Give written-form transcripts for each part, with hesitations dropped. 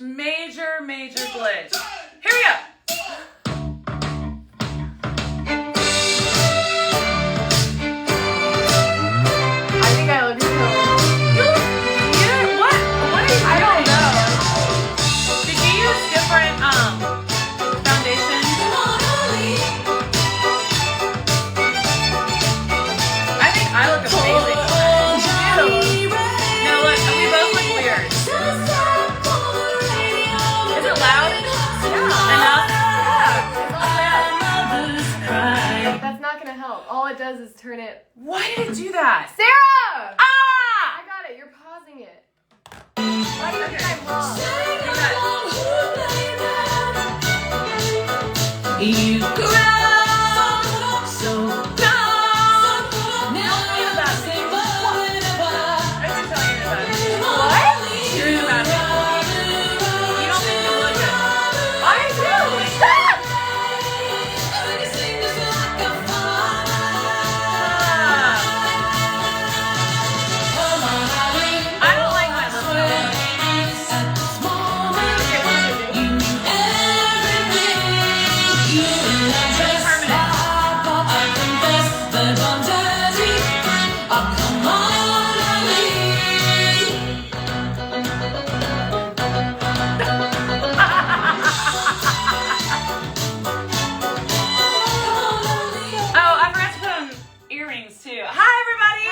glitch. Major glitch. Here we go. I think I look cool. You look weird. What are you doing? I don't know. Did you use different foundations? I think I look amazing. No, look, we both look weird. Is it loud? Yeah. Enough? Yeah. That's not gonna help. All it does is turn it. Why did it do that? Sarah! Ah! I got it. You're pausing it. Why do you think I'm wrong? You grow so strong. Now you're about to say I can tell you about it. What? Here's about it. You don't think you look good. I do. I don't like my lip. Oh, I forgot to put on earrings too. Hi, everybody.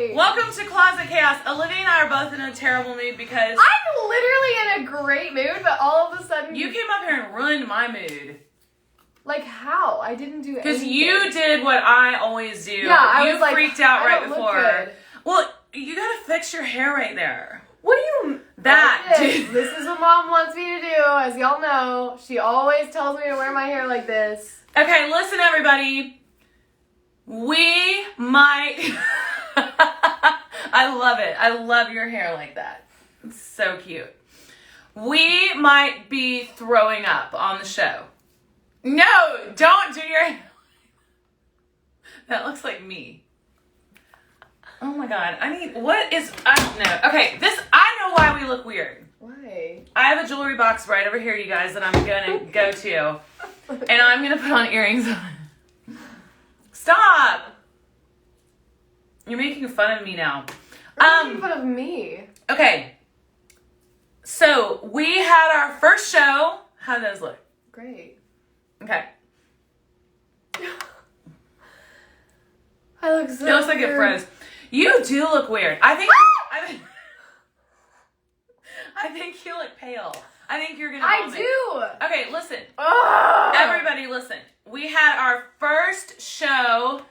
Hey! Welcome to Closet Chaos. Olivia and I are both in a terrible mood because I'm literally in a great mood, but all of a sudden you came up here and ruined my mood. Like how? I didn't do anything. Because you did what I always do. Yeah, I you was like, freaked out I right don't look before. good. Well, you gotta fix your hair right there. What do you... That, Like this. dude. This is what Mom wants me to do, as y'all know. She always tells me to wear my hair like this. Okay, listen, everybody. We might. I love it. I love your hair like that. It's so cute. We might be throwing up on the show. No, don't do your hair. That looks like me. Oh my God. I don't know. Okay, I know why we look weird. Why? I have a jewelry box right over here, you guys, that I'm gonna go to. And I'm gonna put on earrings. Stop! You're making fun of me now. You're making fun of me. Okay. So we had our first show. How does those look? Great. Okay. I look so It looks like it weird. froze. You do look weird. I think you look pale. I think you're gonna vomit. I do! Okay, listen. Ugh. Everybody listen. We had our first show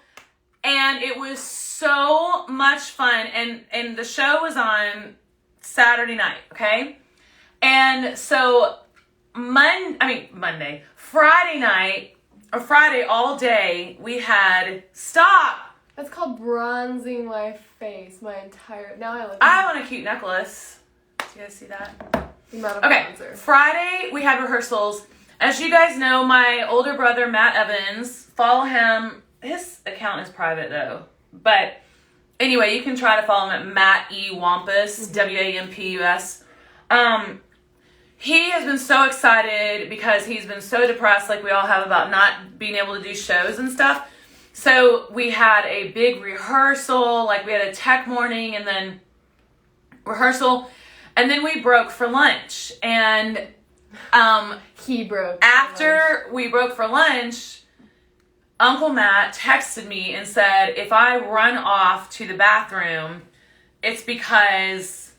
and it was so much fun and the show was on Saturday night, okay? And so Friday night or Friday all day we had That's called bronzing my face. Now I look... I want a cute necklace. Do you guys see that? the amount of Okay, bronzer. Friday we had rehearsals. As you guys know, my older brother, Matt Evans, follow him. His account is private though. But anyway, you can try to follow him at Matt E. Wampus, W-A-M-P-U-S. He has been so excited because he's been so depressed like we all have about not being able to do shows and stuff. So we had a big rehearsal, like we had a tech morning and then rehearsal. And then we broke for lunch. And He broke. after we broke for lunch, Uncle Matt texted me and said, if I run off to the bathroom, it's because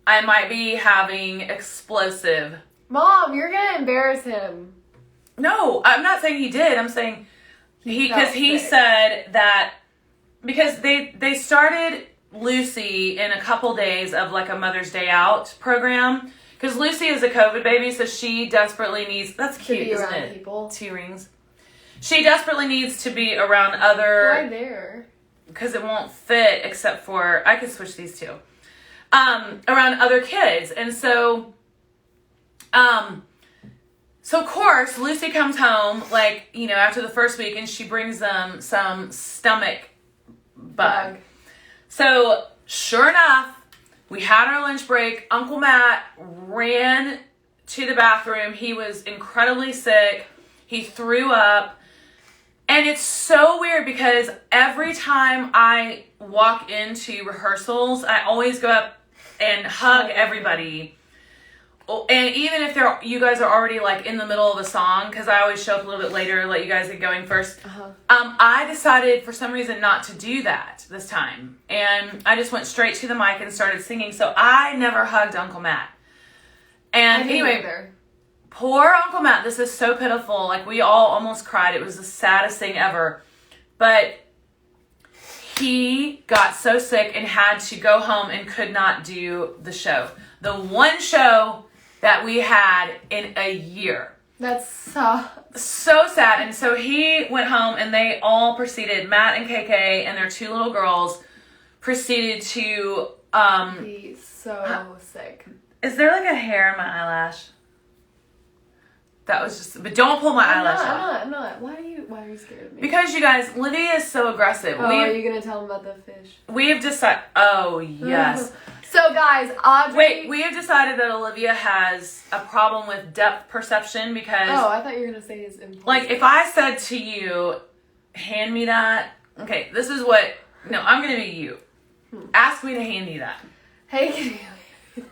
I might be having explosive. Mom, you're gonna embarrass him. No, I'm not saying he did. I'm saying because he sick. said that because they started Lucy in a couple days of like a Mother's Day Out program. Because Lucy is a COVID baby, so she desperately needs... That's To cute, be isn't around it? people. 2 rings. She desperately needs to be around other... Why there? Because it won't fit except for... I could switch these two. Around other kids. And so... So, of course, Lucy comes home, like, you know, after the first week, and she brings them some stomach bug. So, sure enough, We had our lunch break. Uncle Matt ran to the bathroom. He was incredibly sick. He threw up. And it's so weird because every time I walk into rehearsals, I always go up and hug everybody. And even if you guys are already like in the middle of a song, because I always show up a little bit later, let you guys get going first. I decided for some reason not to do that this time. And I just went straight to the mic and started singing. So I never hugged Uncle Matt. And anyway, poor Uncle Matt, this is so pitiful. Like, we all almost cried. It was the saddest thing ever. But he got so sick and had to go home and could not do the show. The one show that we had in a year. That's so sad. And so he went home and they all proceeded, Matt and KK and their 2 little girls proceeded to... He's so sick. Is there like a hair in my eyelash? That was just... But don't pull my eyelash off. I'm not. Why are you scared of me? Because you guys, Lydia is so aggressive. Oh, are you going to tell him about the fish? We have decided... Oh, yes. So, guys, Audrey... Wait, we have decided that Olivia has a problem with depth perception because... Oh, I thought you were going to say his impulse. Like, if I said to you, hand me that... Okay, this is what... No, I'm going to be you. Ask me to hand you that. Hey, can you...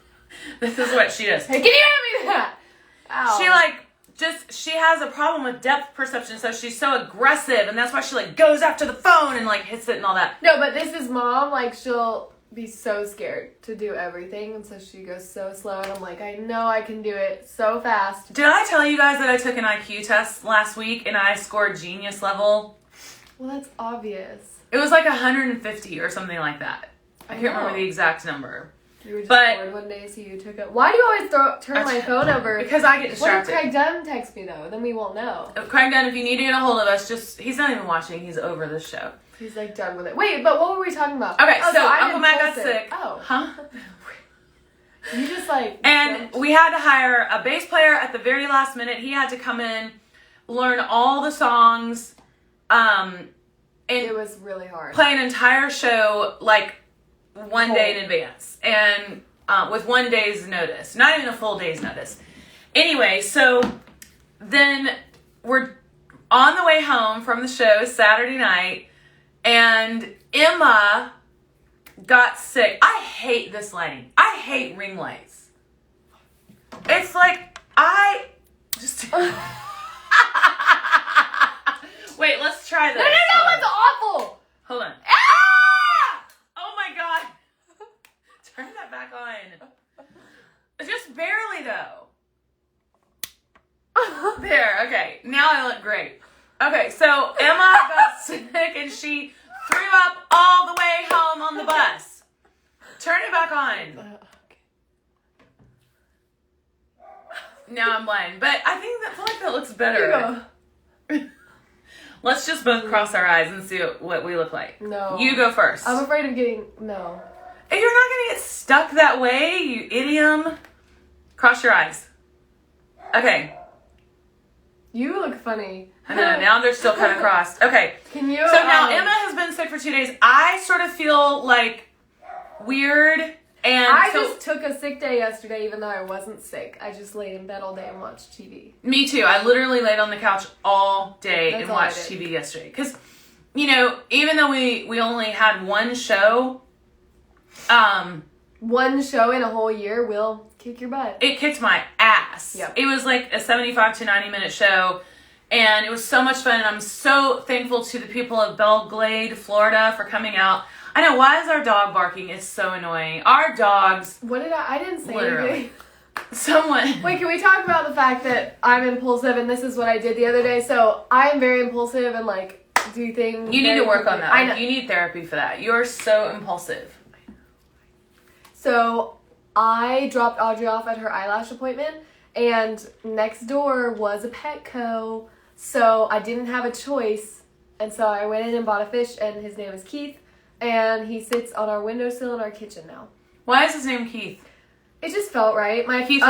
This is what she does. Hey, can you hand me that? Ow. She, like... She has a problem with depth perception, so she's so aggressive, and that's why she, like, goes after the phone and, like, hits it and all that. No, but this is Mom. Like, she'll be so scared to do everything, and so she goes so slow, and I'm like, I know I can do it so fast. Did I tell you guys that I took an IQ test last week, and I scored genius level? Well, that's obvious. It was, like, 150 or something like that. I can't remember the exact number. You were just bored one day, so you took it. Why do you always turn my phone over? Because I get distracted. What if Craig Dunn texts me, though? Then we won't know. Craig Dunn, if you need to get a hold of us, he's not even watching. He's over this show. He's, like, done with it. Wait, but what were we talking about? Okay, so Uncle Matt got sick. Oh. Huh? You just, like... And we had to hire a bass player at the very last minute. He had to come in, learn all the songs, and... It was really hard. Play an entire show, like... one day in advance and with 1 day's notice, not even a full day's notice. Anyway, so then we're on the way home from the show Saturday night and Emma got sick. I hate this lighting. I hate ring lights. It's like, I just... Wait, let's try this. No, it's awful. Hold on. Oh my God. Turn that back on. Just barely though. There, okay. Now I look great. Okay, so Emma got sick and she threw up all the way home on the bus. Turn it back on. Now I'm blind. But I feel like that looks better. Let's just both cross our eyes and see what we look like. No. You go first. I'm afraid of getting... No. If you're not going to get stuck that way, you idiom. Cross your eyes. Okay. You look funny. I know, now they're still kind of crossed. Okay. Can you... So now Emma has been sick for 2 days. I sort of feel like weird. And I just took a sick day yesterday, even though I wasn't sick. I just laid in bed all day and watched TV. Me too. I literally laid on the couch all day and watched TV yesterday. Because, you know, even though we only had one show... one show in a whole year will kick your butt. It kicked my ass. Yep. It was like a 75 to 90 minute show. And it was so much fun. And I'm so thankful to the people of Belle Glade, Florida for coming out. I know, why is our dog barking? It's so annoying. Our dogs... What did I didn't say literally. anything. Someone... Wait, can we talk about the fact that I'm impulsive and this is what I did the other day? So, I am very impulsive and, like, do things... You need to work on that. I know. You need therapy for that. You're so impulsive. So, I dropped Audrey off at her eyelash appointment, and next door was a Petco, so I didn't have a choice, and so I went in and bought a fish, and his name is Keith, and he sits on our windowsill in our kitchen now. Why is his name Keith? It just felt right. Keith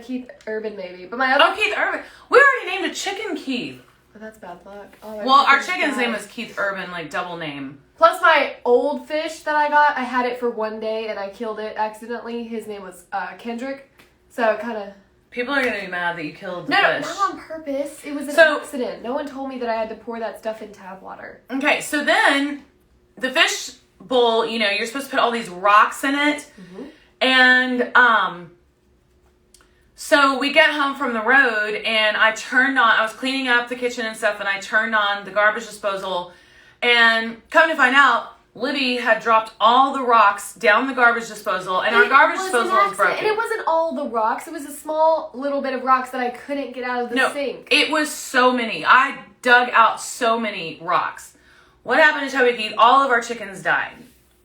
Keith Urban maybe, but my other... Oh, Keith Urban. We already named a chicken Keith. Oh, that's bad luck. Well, our chicken's name is Keith Urban, like double name. Plus my old fish that I got, I had it for one day and I killed it accidentally. His name was Kendrick. So it kind of... People are going to be mad that you killed the No, fish. not on purpose. It was an accident. No one told me that I had to pour that stuff in tap water. Okay, so then the fish bowl, you know, you're supposed to put all these rocks in it. Mm-hmm. And so we get home from the road and I was cleaning up the kitchen and stuff and I turned on the garbage disposal and come to find out, Libby had dropped all the rocks down the garbage disposal, and our garbage disposal was broken. And it wasn't all the rocks. It was a small little bit of rocks that I couldn't get out of the sink. It was so many. I dug out so many rocks. What happened to Toby Keith? All of our chickens died.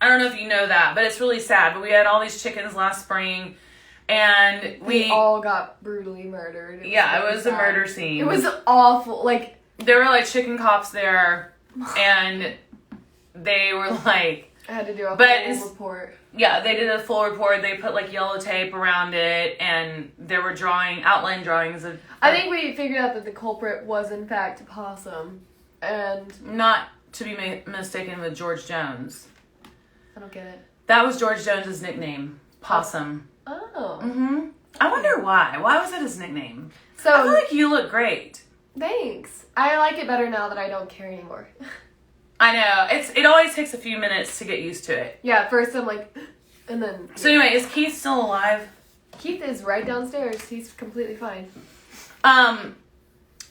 I don't know if you know that, but it's really sad. But we had all these chickens last spring, and we all got brutally murdered. It was a murder scene. It was awful. Like, there were like chicken cops there, and they were like... I had to do a full report. Yeah, they did a full report. They put like yellow tape around it, and there were outline drawings of... I think we figured out that the culprit was in fact a possum, and... Not to be mistaken with George Jones. I don't get it. That was George Jones's nickname, Possum. Oh. Mm-hmm. I wonder why. Why was that his nickname? So I feel like you look great. Thanks. I like it better now that I don't care anymore. I know. It always takes a few minutes to get used to it. Yeah, at first I'm like, and then... So anyway, is Keith still alive? Keith is right downstairs. He's completely fine.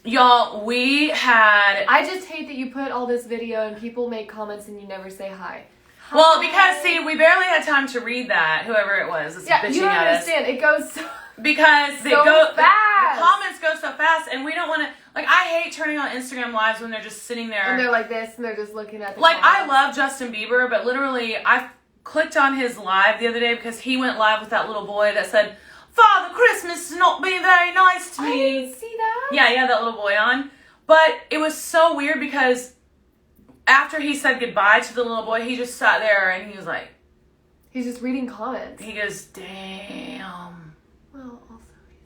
Y'all, we had... I just hate that you put all this video and people make comments and you never say hi. Well, because, see, we barely had time to read that, whoever it was that's bitching you don't at understand. It goes so... Because they so go fast. The comments go so fast, and we don't want to. Like, I hate turning on Instagram lives when they're just sitting there and they're like this, and they're just looking at the like comments. I love Justin Bieber, but literally I clicked on his live the other day because he went live with that little boy that said, "Father Christmas has not been very nice to me." I didn't see that. Yeah, he had that little boy on, but it was so weird because after he said goodbye to the little boy, he just sat there and he was like, he's just reading comments. He goes, "Damn." Well, also,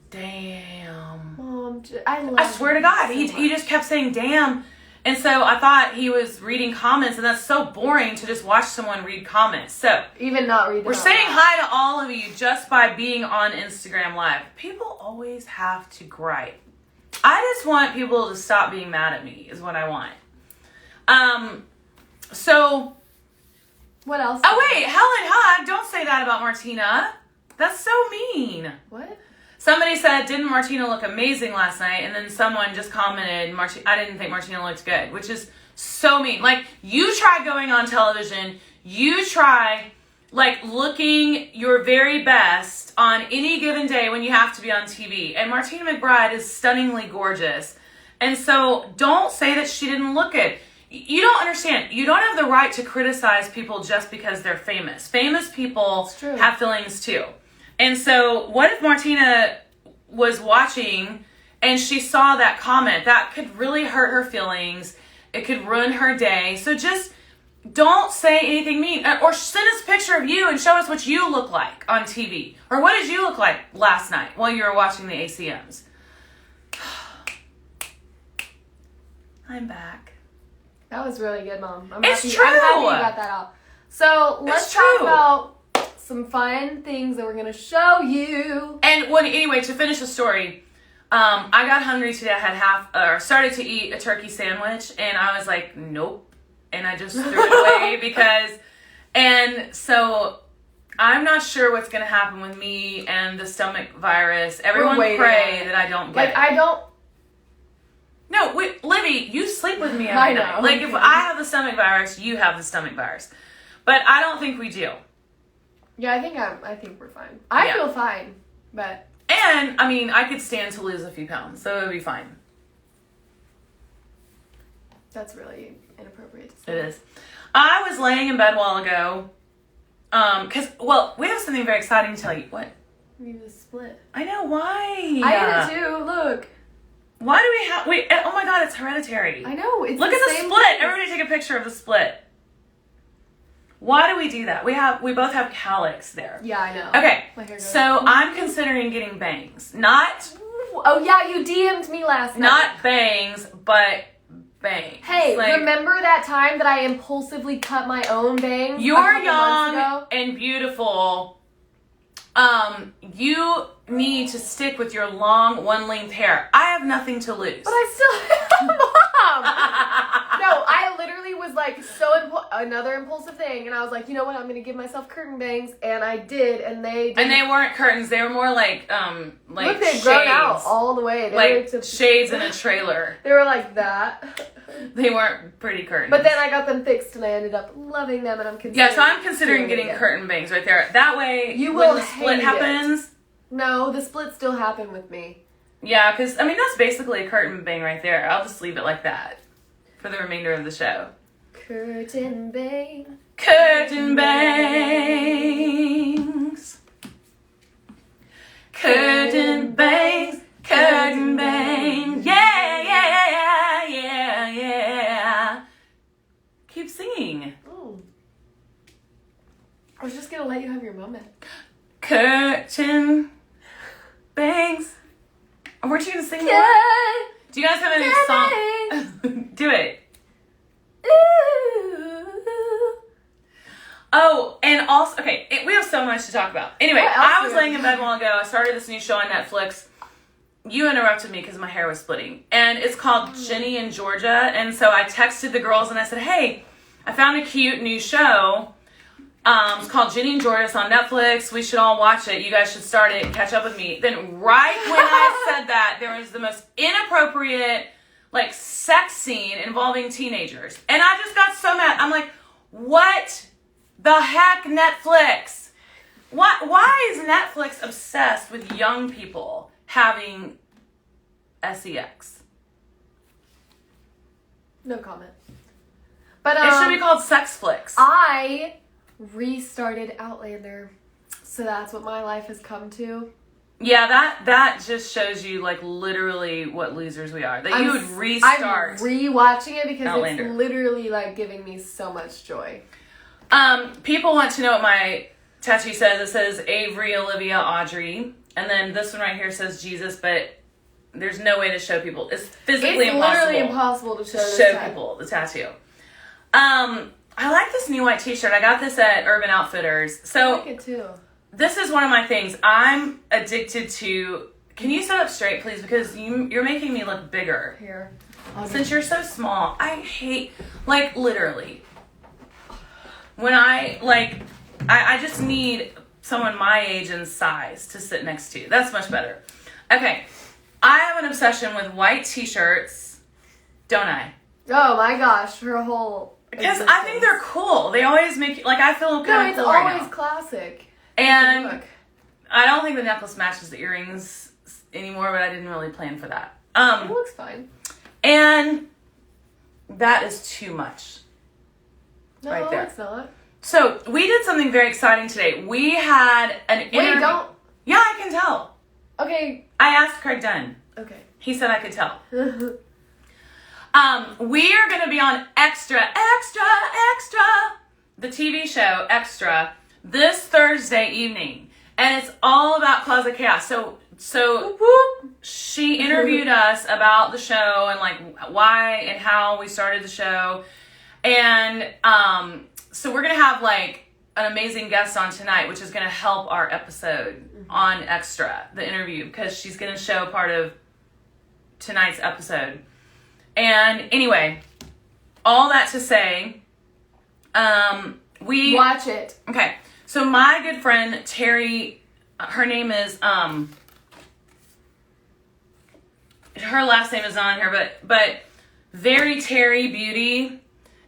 damn. Mom, I swear to God, he just kept saying damn. And so I thought he was reading comments, and that's so boring to just watch someone read comments. So even not read them. We're saying hi to all of you just by being on Instagram Live. People always have to gripe. I just want people to stop being mad at me is what I want. So what else? Oh wait, Helen Hug, don't say that about Martina. That's so mean. What? Somebody said, didn't Martina look amazing last night? And then someone just commented, I didn't think Martina looked good, which is so mean. Like, you try going on television, you try, like, looking your very best on any given day when you have to be on TV. And Martina McBride is stunningly gorgeous. And so don't say that she didn't look good. You don't understand. You don't have the right to criticize people just because they're famous. Famous people have feelings too. And so what if Martina was watching and she saw that comment? That could really hurt her feelings. It could ruin her day. So just don't say anything mean. Or send us a picture of you and show us what you look like on TV. Or what did you look like last night while you were watching the ACMs? I'm back. That was really good, Mom. It's happy, true. I'm happy you got that out. So let's talk about some fun things that we're going to show you. And anyway, to finish the story, I got hungry today. I had started to eat a turkey sandwich, and I was like, nope. And I just threw it away and so I'm not sure what's going to happen with me and the stomach virus. Everyone pray that I don't get it. I don't. No, wait, Libby, you sleep with me every night. Like, if I have the stomach virus, you have the stomach virus. But I don't think we do. Yeah, I think we're fine. I feel fine, but... And, I mean, I could stand to lose a few pounds, so it would be fine. That's really inappropriate to say. It is. I was laying in bed a while ago, because, we have something very exciting to tell you. What? We need to split. I know, why? I did too, look. Why do we have... Wait, oh my God, it's hereditary. I know, it's Look the at the same split. thing. Everybody take a picture of the split. Why do we do that? We both have calyx there. Yeah, I know. Okay, so I'm considering getting bangs. Not... Oh, yeah, you DM'd me last night. Not bangs, but bangs. Hey, Like, remember that time that I impulsively cut my own bangs? you're a couple months young ago? and beautiful. You need to stick with your long, one-length hair. I have nothing to lose. But I still Mom! No, I literally was like another impulsive thing, and I was like, you know what? I'm gonna give myself curtain bangs, and I did, and they didn't. And they weren't curtains. They were more like Look, they'd shades. grown out all the way. They Like were shades in a trailer. They were like that. They weren't pretty curtains. But then I got them fixed, and I ended up loving them, and I'm considering. Yeah, so I'm considering doing it getting again. curtain bangs right there. That way, You when will the split hate happens. No, the split still happened with me. Yeah, because, I mean, that's basically a curtain bang right there. I'll just leave it like that for the remainder of the show. Curtain bang. Curtain bangs. Curtain bangs. Curtain bangs. Yeah, yeah, yeah, yeah, yeah. Keep singing. Ooh. I was just gonna let you have your moment. Curtain bangs. Weren't you gonna sing more? Yeah. Do you guys have any song? Do it. Ooh. Oh, and also, okay, we have so much to talk about. Anyway, What else I do was we laying in bed a while ago. I started this new show on Netflix. You interrupted me because my hair was splitting. And it's called Ginny in Georgia. And so I texted the girls and I said, hey, I found a cute new show. It's called Ginny in Georgia. It's on Netflix. We should all watch it. You guys should start it and catch up with me. Then right when I said that, there was the most inappropriate, like, sex scene involving teenagers. And I just got so mad. I'm like, what the heck, Netflix? Why is Netflix obsessed with young people having sex? No comment. But It should be called Sex Flicks. I restarted Outlander, so that's what my life has come to. Yeah, that just shows you, like, literally what losers we are. That you would restart. I'm rewatching it because Outlander. it's literally, like, giving me so much joy. People want to know what my tattoo says. It says Avery, Olivia, Audrey. And then this one right here says Jesus, but there's no way to show people. It's physically It's impossible. literally impossible to show this show tattoo. people the tattoo. I like this new white t-shirt. I got this at Urban Outfitters. I So like it too. this is one of my things. I'm addicted to... Can you sit up straight, please? Because you're making me look bigger. Here. Since you're so small, I hate... Like, literally. When I just need someone my age and size to sit next to. That's much better. Okay. I have an obsession with white t-shirts. Don't I? Oh my gosh, her whole... Because I think they're cool. They always make you, like, I feel No, kind of it's cool right always now. classic. And Look. I don't think the necklace matches the earrings anymore, but I didn't really plan for that. It looks fine. And that is too much. No, right there. it's not. So we did something very exciting today. We had an interview. Wait, don't... Yeah, I can tell. Okay. I asked Craig Dunn. Okay. He said I could tell. We are going to be on Extra, the TV show Extra, this Thursday evening. And it's all about Closet Chaos. So she interviewed us about the show and, like, why and how we started the show. And so we're going to have, like, an amazing guest on tonight, which is going to help our episode on Extra, the interview, because she's going to show part of tonight's episode. And anyway, all that to say, we... Watch it. Okay, so my good friend, Terry, her name is, her last name is on here, but Very Terry Beauty,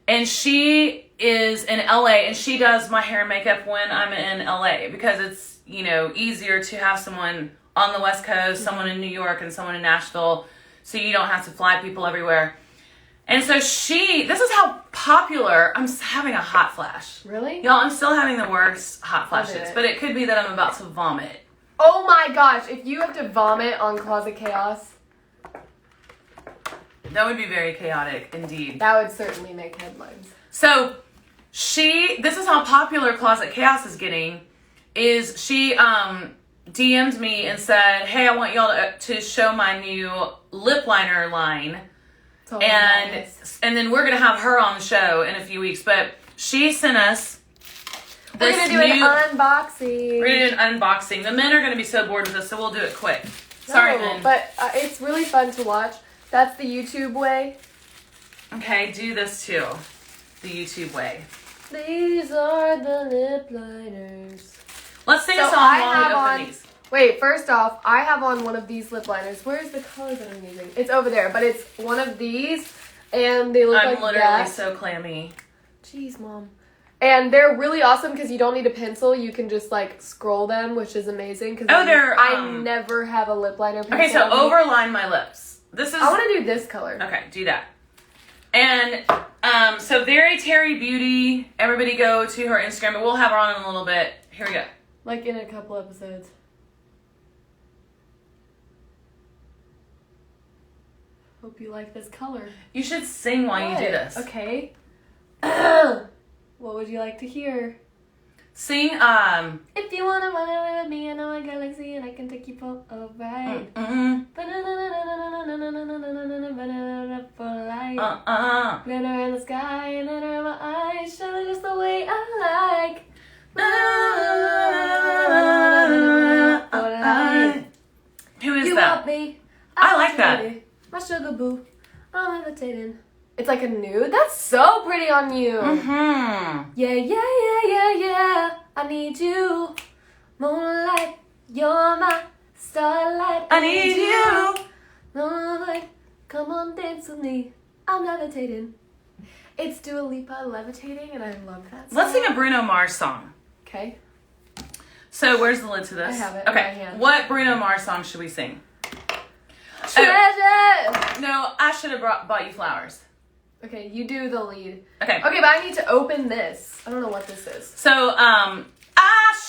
and she is in LA, and she does my hair and makeup when I'm in LA, because it's, you know, easier to have someone on the West Coast, someone in New York, and someone in Nashville, so you don't have to fly people everywhere. And so this is how popular, I'm having a hot flash. Really? Y'all, I'm still having the worst hot Love flashes, it. but it could be that I'm about to vomit. Oh my gosh, if you have to vomit on Closet Chaos, That would be very chaotic indeed. that would certainly make headlines. So this is how popular Closet Chaos is getting, is she DM'd me and said, hey, I want y'all to show my new lip liner line. It's always nice. And then we're gonna have her on the show in a few weeks. But she sent us. We're gonna do an unboxing. We're gonna do an unboxing. The men are gonna be so bored with us, so we'll do it quick. Sorry, men. But it's really fun to watch. That's the YouTube way. Okay, do this too. The YouTube way. These are the lip liners. Let's sing a So song I while have we open on- these. Wait, first off, I have on one of these lip liners. Where's the color that I'm using? It's over there, but it's one of these, and they look I'm like literally that. so clammy. Jeez, Mom. And they're really awesome because you don't need a pencil. You can just, like, scroll them, which is amazing. Cause I never have a lip liner pencil. Okay, so on me. overline my lips. This is... I want to do this color. Okay, do that. And so Very Terry Beauty, everybody go to her Instagram, but we'll have her on in a little bit. Here we go. Like in a couple episodes. Hope you like this color. You should sing while you do this. Okay. What would you like to hear? Sing, If you wanna run away with me, I know a galaxy and I can take you for a ride. For light. Glitter in the sky, glitter in my eyes, shine just the way I like. For light. Who is You that? want me? I like that. Baby. My sugar boo. I'm levitating. It's like a nude. That's so pretty on you. Mm-hmm. Yeah, yeah, yeah, yeah, yeah. I need you. Moonlight, you're my starlight. I need you. Moonlight, come on, dance with me. I'm levitating. It's Dua Lipa levitating, and I love that song. Let's sing a Bruno Mars song. Okay. So where's the lid to this? I have it in Okay. my hand. What Bruno Mars song should we sing? Treasure! No, I should have bought you flowers. Okay, you do the lead. Okay. Okay, but I need to open this. I don't know what this is. So, I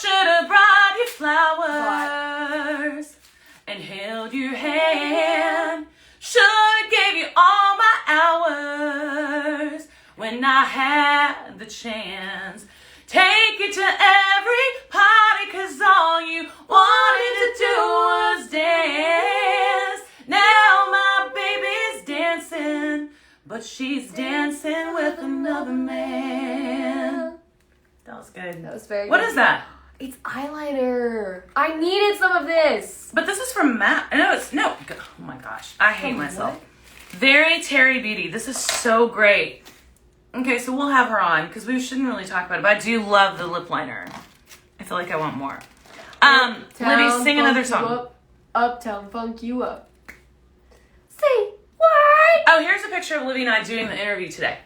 should have brought you flowers and held your hand. Should have gave you all my hours when I had the chance. Take you to every party 'cause all you wanted to do was dance. Now my baby's dancing, but she's dancing with another man. That was good. That was very good. What is that? It's eyeliner. I needed some of this. But this is from Matt. No, it's no. Oh my gosh, I hate myself. what? Very Terry Beauty. This is so great. Okay, so we'll have her on because we shouldn't really talk about it. But I do love the lip liner. I feel like I want more. Libby, sing another song. Uptown funk you up. Say what? Oh, here's a picture of Libby and I doing the interview today.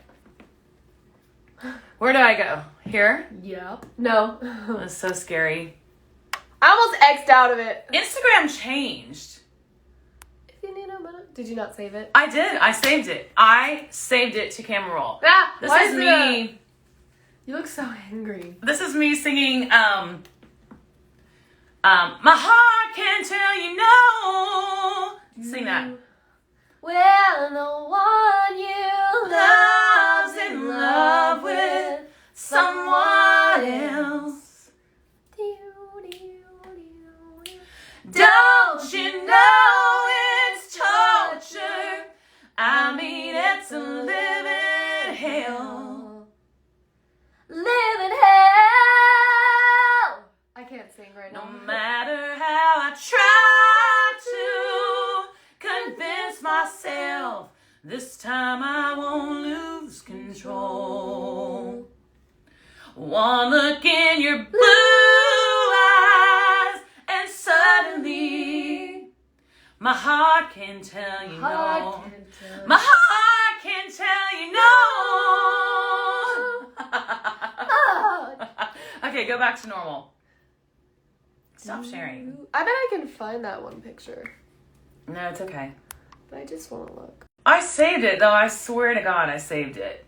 Where do I go? Here? Yep. No. That's so scary. I almost X'd out of it. Instagram changed. If you need a minute. Did you not save it? I did. I saved it. I saved it to camera roll. Ah, This why is it me. You look so angry. This is me singing. My heart can tell you no. Sing that. Well, no one you Love's in love with someone else. Don't you know it's torture? I mean, it's a living hell. Living hell. I can't sing right No now. matter how I try to convince myself, this time I won't lose control. One look in your blue eyes, and suddenly my heart can tell you no. My heart can tell you no. Okay, go back to normal. Stop sharing. I bet I can find that one picture, No, it's okay. but I just want to look. I saved it, though. I swear to God, I saved it.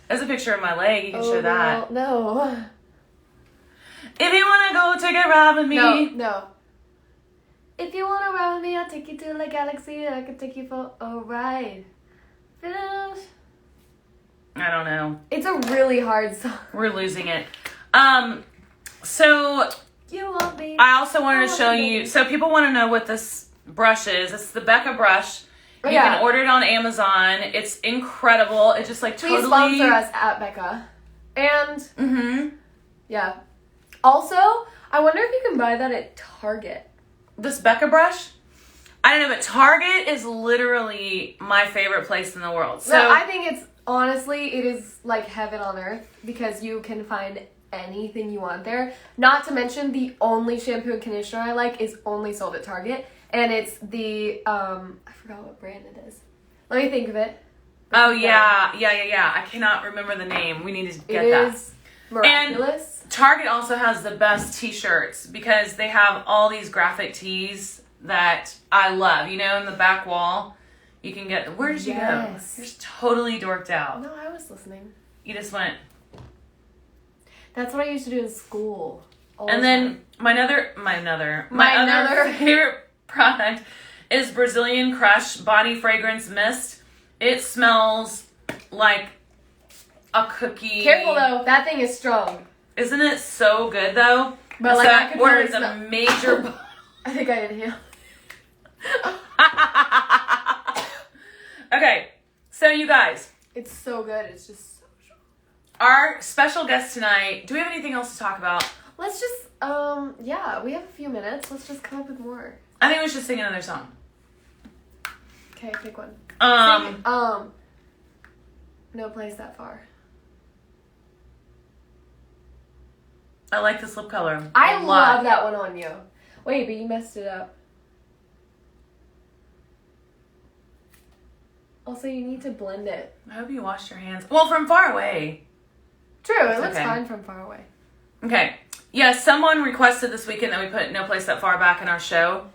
There's a picture of my leg. You can show that. No. If you want to go take a ride with me. No. If you want to ride with me, I'll take you to the galaxy and I can take you for a ride. I don't know. It's a really hard song. We're losing it. So You want me? I also wanted to show you. So people want to know what this brush is. It's the Becca brush. You can order it on Amazon. It's incredible. It just like Please totally... sponsor us at Becca. And, yeah. Also, I wonder if you can buy that at Target. This Becca brush? I don't know, but Target is literally my favorite place in the world. So No, I think it's, honestly, it is like heaven on earth because you can find anything you want there. Not to mention, the only shampoo and conditioner I like is only sold at Target. And it's the, I forgot what brand it is. Let me think of it. Oh, yeah. I cannot remember the name. We need to get It that. is miraculous. And Target also has the best t-shirts because they have all these graphic tees that I love. You know, in the back wall, you can get... Where did you go? Yes. You're totally dorked out. No, I was listening. You just went... That's what I used to do in school. And then my other favorite product is Brazilian Crush Body Fragrance Mist. It smells like a cookie. Careful though, that thing is strong. Isn't it so good though? But like, I could ordered really the smell- major. I think I inhaled. Okay, so you guys, It's so good. It's just so strong. our special guest tonight. Do we have anything else to talk about? Let's just, yeah, we have a few minutes. Let's just come up with more. I think we should sing another song. Okay, pick one. Um, No Place That Far. I like this lip color. I a lot. love that one on you. Wait, but you messed it up. Also, you need to blend it. I hope you washed your hands. Well, from far away. True, it It's looks okay. fine from far away. Okay. Yeah, someone requested this weekend that we put No Place That Far back in our show.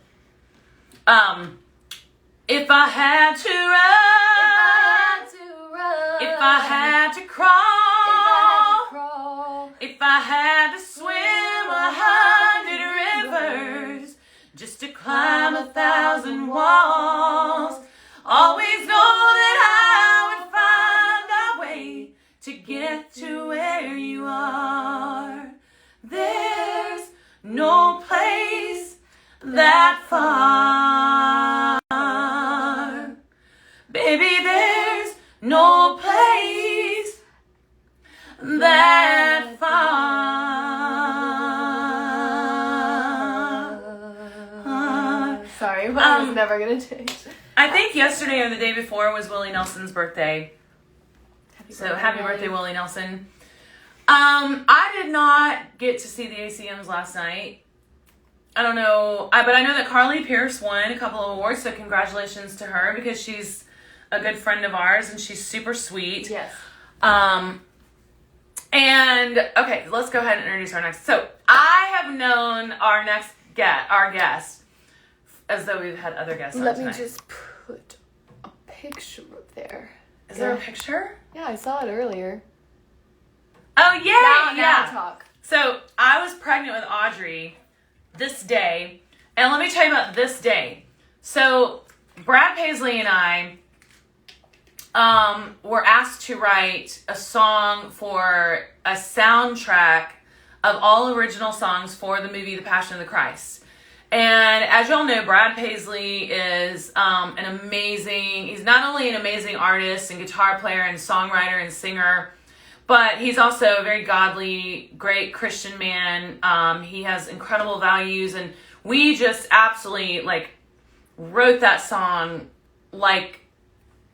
If I had to run, if I had to crawl, if I had to swim 100 rivers, just to climb 1,000 walls, always know that I would find a way to get to where you are. There's no place that far. Baby, there's no place that far. Sorry, mine was never gonna change. I think yesterday or the day before was Willie Nelson's birthday. Happy birthday, Willie Nelson. I did not get to see the ACMs last night. I don't know, but I know that Carly Pierce won a couple of awards, so congratulations to her because she's a good friend of ours and she's super sweet. Yes. And okay, let's go ahead and introduce our next. So I have known our guest, as though we've had other guests on Let tonight. me just put a picture up there. Is there a picture? Yeah, I saw it earlier. Oh yeah, Now talk. So I was pregnant with Audrey this day, and let me tell you about this day. So Brad Paisley and I were asked to write a song for a soundtrack of all original songs for the movie The Passion of the Christ. And as y'all know, Brad Paisley is he's not only an amazing artist and guitar player and songwriter and singer, but he's also a very godly, great Christian man. He has incredible values, and we just absolutely wrote that song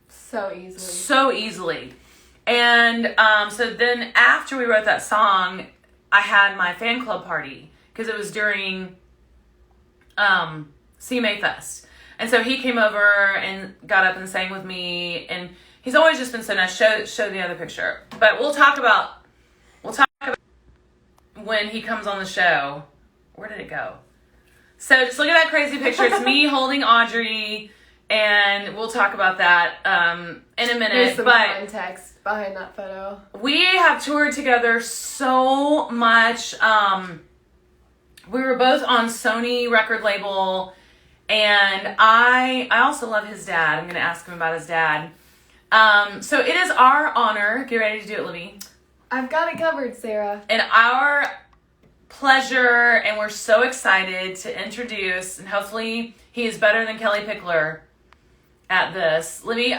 so easily. And so then after we wrote that song, I had my fan club party because it was during CMA Fest. And so he came over and got up and sang with me, and he's always just been so nice. Show the other picture. But we'll talk about when he comes on the show. Where did it go? So just look at that crazy picture. It's me holding Audrey, and we'll talk about that in a minute. There's some but context behind that photo. we have toured together so much. We were both on Sony record label, and I also love his dad. I'm going to ask him about his dad. So it is our honor. Get ready to do it, Libby. I've got it covered, Sarah. And our pleasure, and we're so excited to introduce, and hopefully he is better than Kelly Pickler, at this. Let me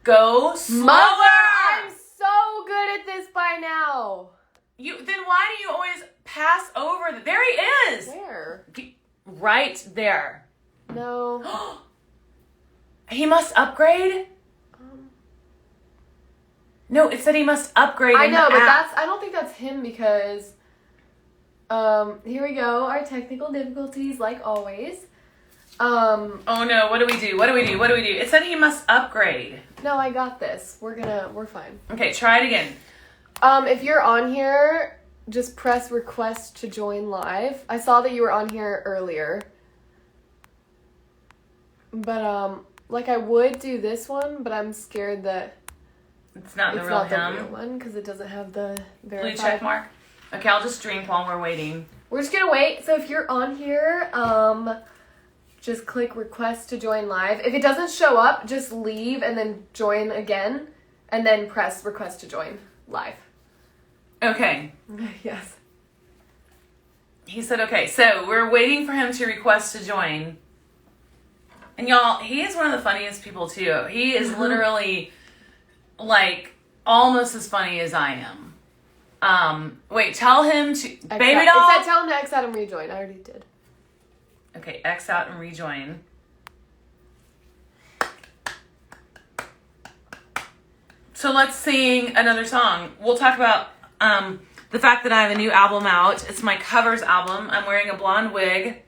go slower. Mother, I'm so good at this by now. Then why do you always pass over? There he is. Where? Right there. No. He must upgrade? No, it said he must upgrade. I in know, the but app. I don't think that's him because here we go. Our technical difficulties like always. Oh no, what do we do? What do we do? What do we do? It said he must upgrade. No, I got this. We're fine. Okay, try it again. If you're on here, just press request to join live. I saw that you were on here earlier. But like I would do this one, but I'm scared that It's not the it's real not him. the real one because it doesn't have the Blue verified. check mark. Okay, I'll just drink while we're waiting. We're just gonna wait. So if you're on here, just click request to join live. If it doesn't show up, just leave and then join again, and then press request to join live. Okay. Yes. He said okay. So we're waiting for him to request to join. And y'all, he is one of the funniest people too. He is literally like almost as funny as I am. Wait, tell him to baby doll. It said tell him to X out and rejoin. I already did. Okay, X out and rejoin. So let's sing another song. We'll talk about the fact that I have a new album out. It's my covers album. I'm wearing a blonde wig.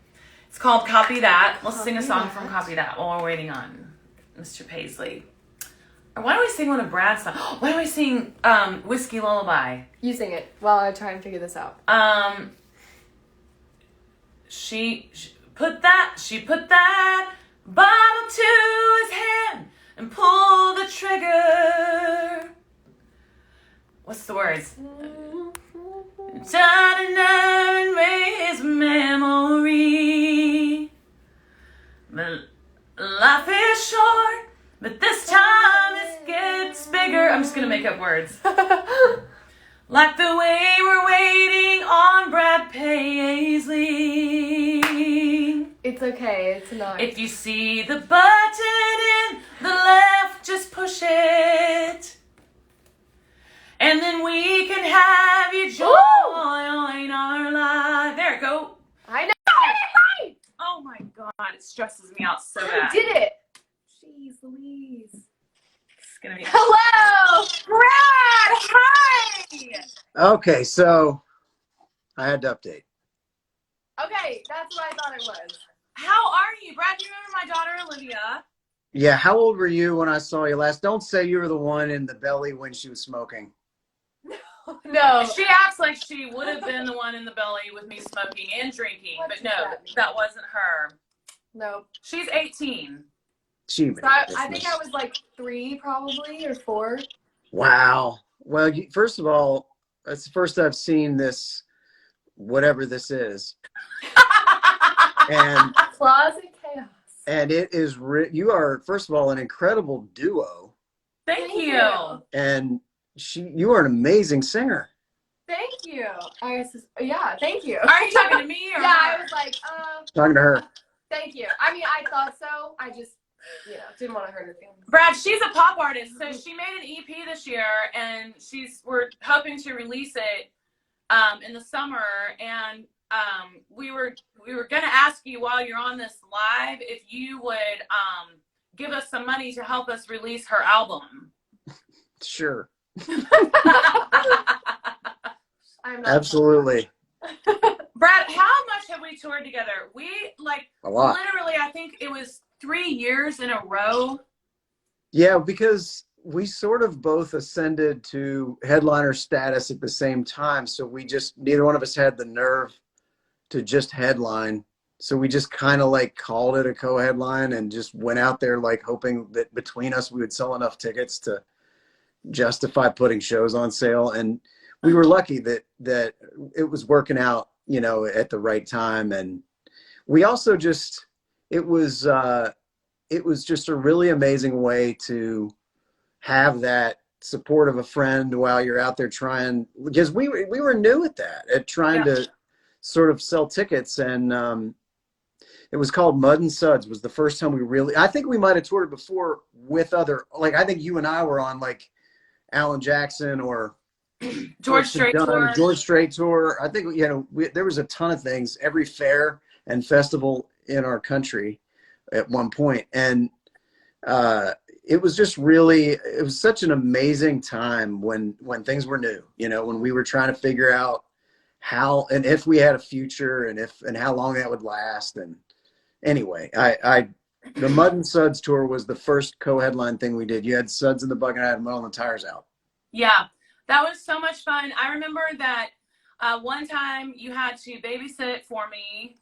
It's called Copy That. Let's sing a song from Copy That while we're waiting on Mr. Paisley. Or why don't we sing one of Brad's songs? Why don't we sing Whiskey Lullaby? You sing it while I try and figure this out. She put that bottle to his hand and pulled the trigger. What's the words? Trying to erase memory. But life is short, but this time it gets bigger. I'm just gonna make up words. Like the way we're waiting on Brad Paisley. It's okay. It's not. If you see the button in the left, just push it. And then we can have you join our life. There, go. I know. Oh my God, it stresses me out so I bad. did it. Jeez Louise. It's gonna be. Hello, Brad, hi. Okay, so I had to update. Okay, that's what I thought it was. How are you, Brad? Do you remember my daughter Olivia? Yeah, how old were you when I saw you last? Don't say you were the one in the belly when she was smoking. No. She acts like she would have been the one in the belly with me smoking and drinking, What but does no, that mean? that wasn't her. No. She's 18. She So I think I was like 3 probably or 4. Wow. Well, first of all, that's the first I've seen this, whatever this is. And Closet chaos. and it is, you are, first of all, an incredible duo. Thank Thank you. you. And you are an amazing singer. Thank you. Yeah, thank you. Are you talking to me or Yeah, I her? was like, Talking to her. thank you. I mean, I thought so. I just, didn't want to hurt her feelings. Brad, she's a pop artist, so she made an EP this year, and we're hoping to release it in the summer. And we were gonna ask you while you're on this live if you would give us some money to help us release her album. Sure. I'm not Absolutely. Brad, how much have we toured together? We A lot. literally, I think it was 3 years in a row. Yeah, because we sort of both ascended to headliner status at the same time. So neither one of us had the nerve to just headline. So we just kind of called it a co-headline and just went out there hoping that between us we would sell enough tickets to justify putting shows on sale. And we were lucky that it was working out, at the right time. And we also it was just a really amazing way to have that support of a friend while you're out there trying, because we were new at trying to sort of sell tickets. And It was called Mud and Suds. Was the first time we really. I think we might have toured before with other. Like I think you and I were on like Alan Jackson or George Strait tour. George Strait tour. I think there was a ton of things. Every fair and festival in our country at one point, and it was just really. It was such an amazing time when things were new. When we were trying to figure out how and if we had a future and how long that would last. And anyway, the Mud and Suds tour was the first co-headline thing we did. You had suds in the bucket, and I had mud on the tires out. Yeah, that was so much fun. I remember that one time you had to babysit for me.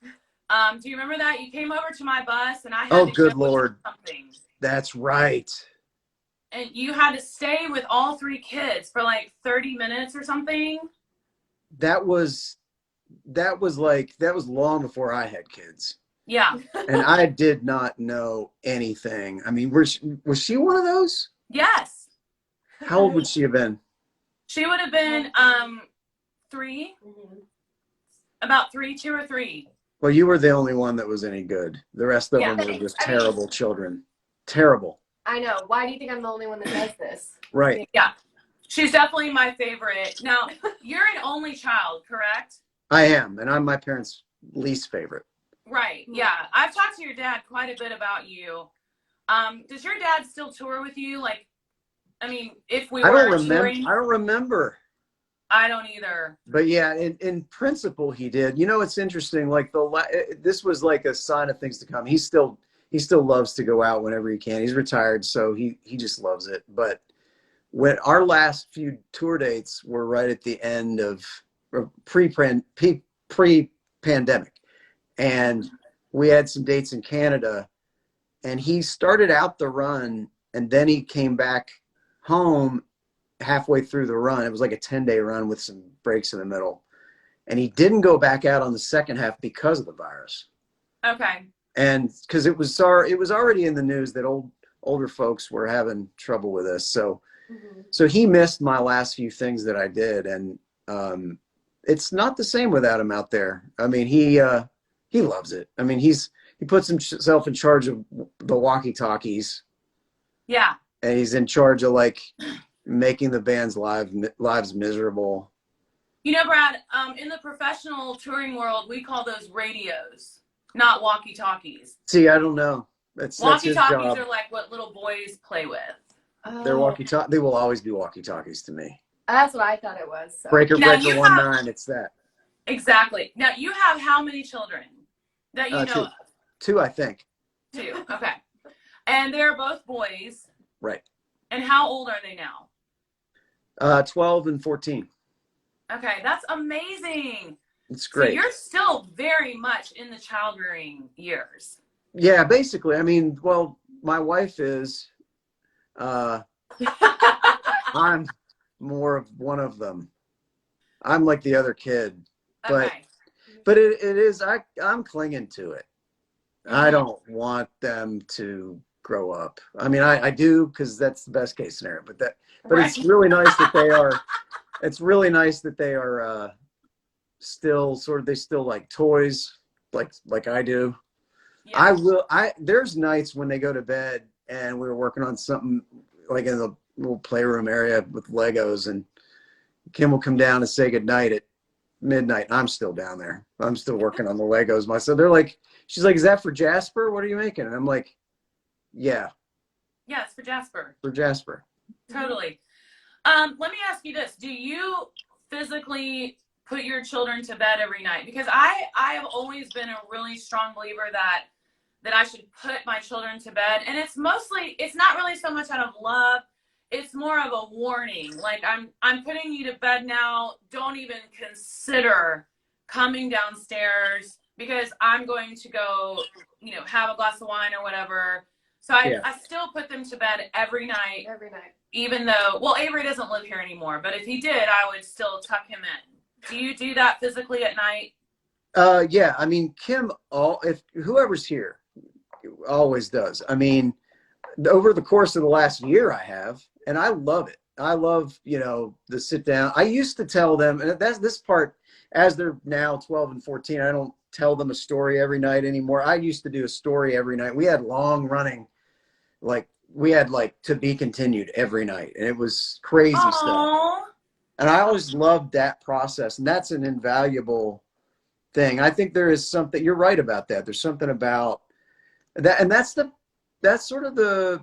Do you remember that? You came over to my bus and I had to good go Lord. Something. That's right. And you had to stay with all 3 kids for like 30 minutes or something. That was long before I had kids. Yeah. And I did not know anything. I mean, was she one of those? Yes. How old would she have been? She would have been 3. About 3, 2 or 3. Well, you were the only one that was any good. The rest of them were just terrible children. Terrible. I know. Why do you think I'm the only one that does this? Right. Yeah. She's definitely my favorite. Now, you're an only child, correct? I am, and I'm my parents' least favorite. Right. Yeah. I've talked to your dad quite a bit about you. Does your dad still tour with you? Like, I mean, if we were touring? I don't remember. I don't either. But yeah, in principle, he did. It's interesting. Like this was like a sign of things to come. He still loves to go out whenever he can. He's retired, so he just loves it. But when our last few tour dates were right at the end of pre-pandemic, and we had some dates in Canada, and he started out the run, and then he came back home halfway through the run. It was like a 10-day run with some breaks in the middle, and he didn't go back out on the second half because of the virus. Okay. And because it was already in the news that older folks were having trouble with this, so he missed my last few things that I did, and it's not the same without him out there. I mean, he loves it. I mean, he puts himself in charge of the walkie-talkies. Yeah. And he's in charge of like making the band's lives miserable. Brad, in the professional touring world, we call those radios, not walkie-talkies. See, I don't know. That's his walkie-talkies job. are like what little boys play with. They're walkie-talkies. They will always be walkie-talkies to me. That's what I thought it was. So. Breaker 19. It's that. Exactly. Now, you have how many children that you know 2. of? 2, I think. 2. Okay. And they're both boys. Right. And how old are they now? 12 and 14. Okay, that's amazing. It's great. So you're still very much in the child rearing years. Yeah, basically. I mean, well, my wife is. I'm more of one of them. I'm like the other kid, but it is. I'm clinging to it. I don't want them to grow up. I mean, I do, because that's the best case scenario. But it's really nice that they are. It's really nice that they are still sort of. They still like toys, like I do. Yeah. There's nights when they go to bed and we're working on something like in the little playroom area with Legos, and Kim will come down and say goodnight at midnight. And I'm still down there. I'm still working on the Legos myself. They're like, she's like, "Is that for Jasper? What are you making?" And I'm like, "Yeah." Yeah, it's for Jasper. For Jasper. Totally. Let me ask you this. Do you physically put your children to bed every night? Because I have always been a really strong believer that I should put my children to bed. And it's not really so much out of love. It's more of a warning. Like, I'm putting you to bed now. Don't even consider coming downstairs, because I'm going to go, have a glass of wine or whatever. So I still put them to bed every night. Every night. Even though, well, Avery doesn't live here anymore, but if he did, I would still tuck him in. Do you do that physically at night? Yeah. I mean, Kim, if whoever's here always does. I mean, over the course of the last year I have, and I love it. I love, the sit down. I used to tell them, and that's this part, as they're now 12 and 14, tell them a story every night anymore. I used to do a story every night. We had long running, we had to be continued every night, and it was crazy stuff. Aww. And I always loved that process, and that's an invaluable thing. I think there is something, you're right about that. There's something about that, and that's sort of the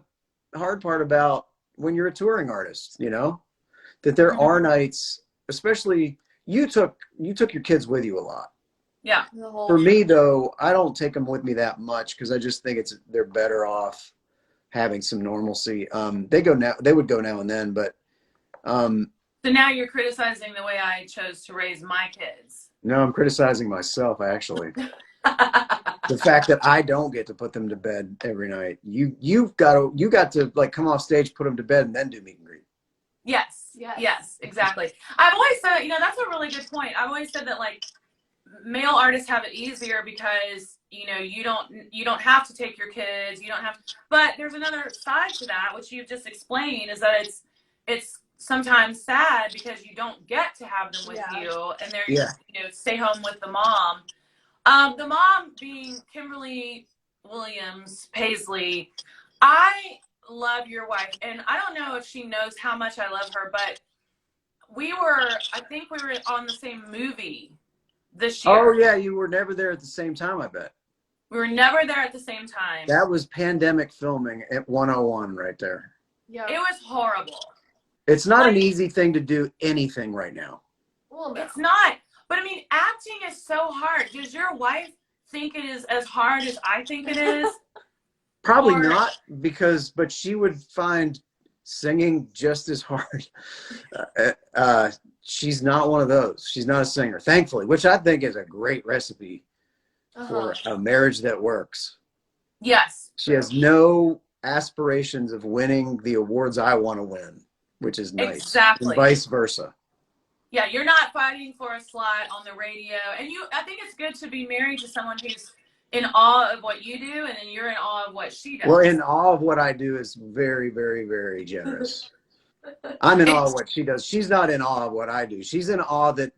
hard part about when you're a touring artist, that there are nights, especially you took your kids with you a lot. Yeah. For me though, I don't take them with me that much because I just think they're better off having some normalcy. They would go now and then, but so now you're criticizing the way I chose to raise my kids. no, I'm criticizing myself actually. The fact that I don't get to put them to bed every night. You got to come off stage, put them to bed, and then do meet and greet. Yes, exactly. I've always said, that's a really good point. I've always said that male artists have it easier because you don't have to take your kids, you don't have to, but there's another side to that, which you've just explained, is that it's sometimes sad because you don't get to have them with you, and they're stay home with the mom. The mom being Kimberly Williams Paisley. I love your wife, and I don't know if she knows how much I love her, but I think we were on the same movie this year. Oh yeah, you were never there at the same time, I bet. We were never there at the same time. That was pandemic filming at 101 right there. Yeah. It was horrible. It's not an easy thing to do anything right now. Well, no. It's not. But I mean, acting is so hard. Does your wife think it is as hard as I think it is? Probably not, but she would find singing just as hard. She's not one of those. She's not a singer, thankfully, which I think is a great recipe for a marriage that works. Yes. She has no aspirations of winning the awards I want to win, which is nice. Exactly. And vice versa. Yeah, you're not fighting for a slot on the radio. And I think it's good to be married to someone who's in awe of what you do, and then you're in awe of what she does. Well, in awe of what I do is very, very, very generous. I'm in awe of what she does. She's not in awe of what I do. She's in awe that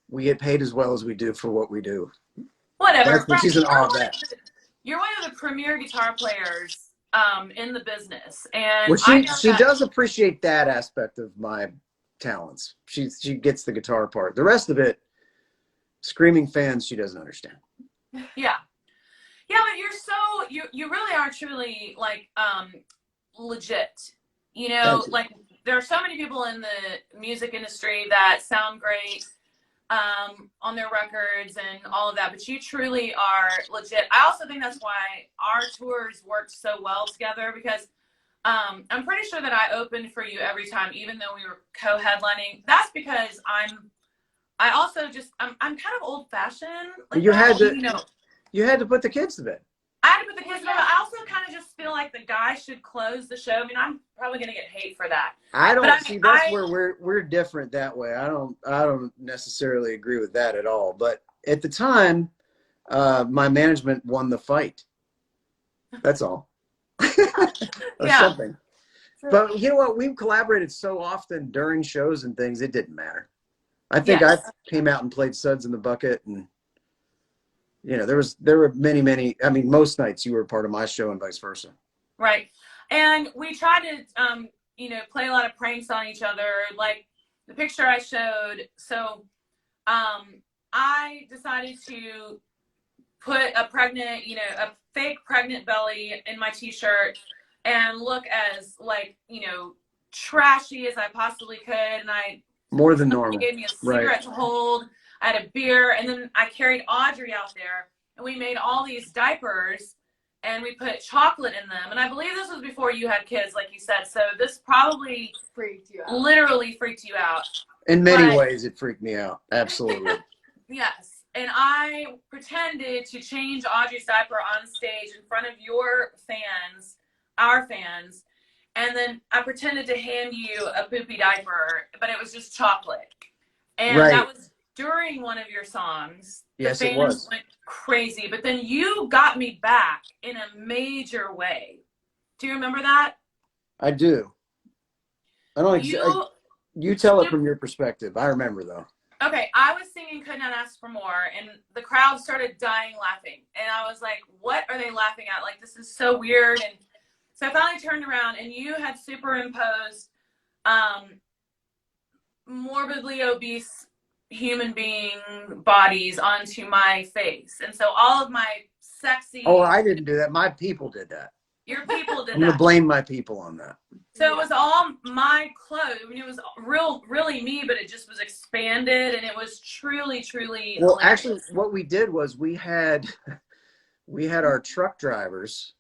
we get paid as well as we do for what we do. Whatever. She's in awe of that. You're one of the premier guitar players in the business. And well, she does appreciate that aspect of my talents. She gets the guitar part. The rest of it, screaming fans, she doesn't understand. Yeah, but you really are truly legit. There are so many people in the music industry that sound great on their records and all of that, but you truly are legit. I also think that's why our tours worked so well together, because I'm pretty sure that I opened for you every time, even though we were co-headlining. That's because I'm kind of old-fashioned. You had to put the kids to bed. I had to put the kids to bed. I also kind of just feel like the guy should close the show. I mean, I'm probably gonna get hate for that. That's where we're different that way. I don't necessarily agree with that at all. But at the time, my management won the fight. That's all. Something. But you know what? We've collaborated so often during shows and things, it didn't matter. I think I came out and played Suds in the Bucket, and there were many. I mean, most nights you were part of my show and vice versa. Right, and we tried to play a lot of pranks on each other, like the picture I showed. So, I decided to put a fake pregnant belly in my t-shirt and look as trashy as I possibly could, and more than normal. He gave me a cigarette to hold. I had a beer, and then I carried Audrey out there, and we made all these diapers, and we put chocolate in them. And I believe this was before you had kids, like you said. So this probably literally freaked you out. In many ways, it freaked me out. Absolutely. Yes. And I pretended to change Audrey's diaper on stage in front of your fans, our fans. And then I pretended to hand you a poopy diaper, but it was just chocolate. And that was during one of your songs. Yes, the fans it was. Went crazy. But then you got me back in a major way. Do you remember that? I do. I don't. You tell it from your perspective. I remember though. Okay, I was singing Could Not Ask for More, and the crowd started dying laughing. And I was like, what are they laughing at? Like, this is so weird. And so I finally turned around, and you had superimposed morbidly obese human being bodies onto my face. And so all of my sexy... Oh, I didn't do that. My people did that. Your people did I'm going to that. blame my people on that. So it was all my clothes. I mean, it was really me, but it just was expanded, and it was truly, truly Well, hilarious. actually, what we did was we had our truck drivers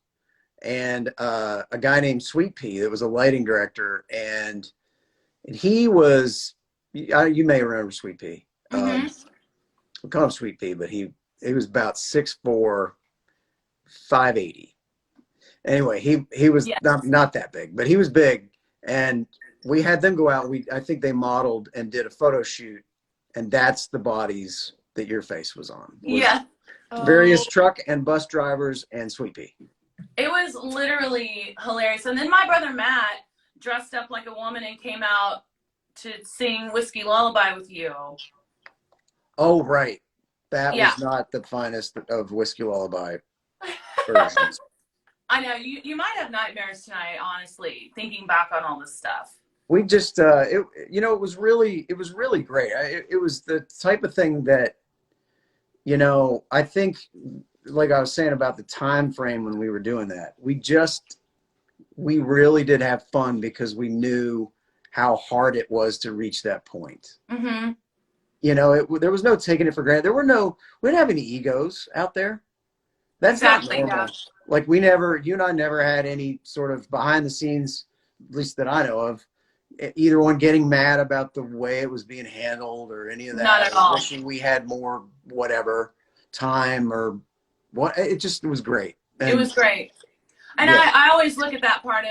and a guy named Sweet Pea that was a lighting director, and he was, you may remember Sweet Pea. Mm-hmm. We call him Sweet Pea, but he was about 6'4", 580. Anyway, he was not that big, but he was big, and we had them go out. I think they modeled and did a photo shoot, and that's the bodies that your face was on. Yeah. Various truck and bus drivers and Sweet Pea. It was literally hilarious. And then my brother Matt dressed up like a woman and came out to sing Whiskey Lullaby with you. Oh, right. That was not the finest of Whiskey Lullaby versions. I know. You might have nightmares tonight, honestly, thinking back on all this stuff. We just, it was really great. It was the type of thing that, I think, like I was saying about the time frame when we were doing that, we really did have fun because we knew how hard it was to reach that point. Mm-hmm. There was no taking it for granted. We didn't have any egos out there. That's exactly, not normal. Yeah. Like you and I never had any sort of behind the scenes, at least that I know of, either one getting mad about the way it was being handled or any of that. Not at all. Wishing we had more whatever time or what. It was great. And, it was great. And I always look at that part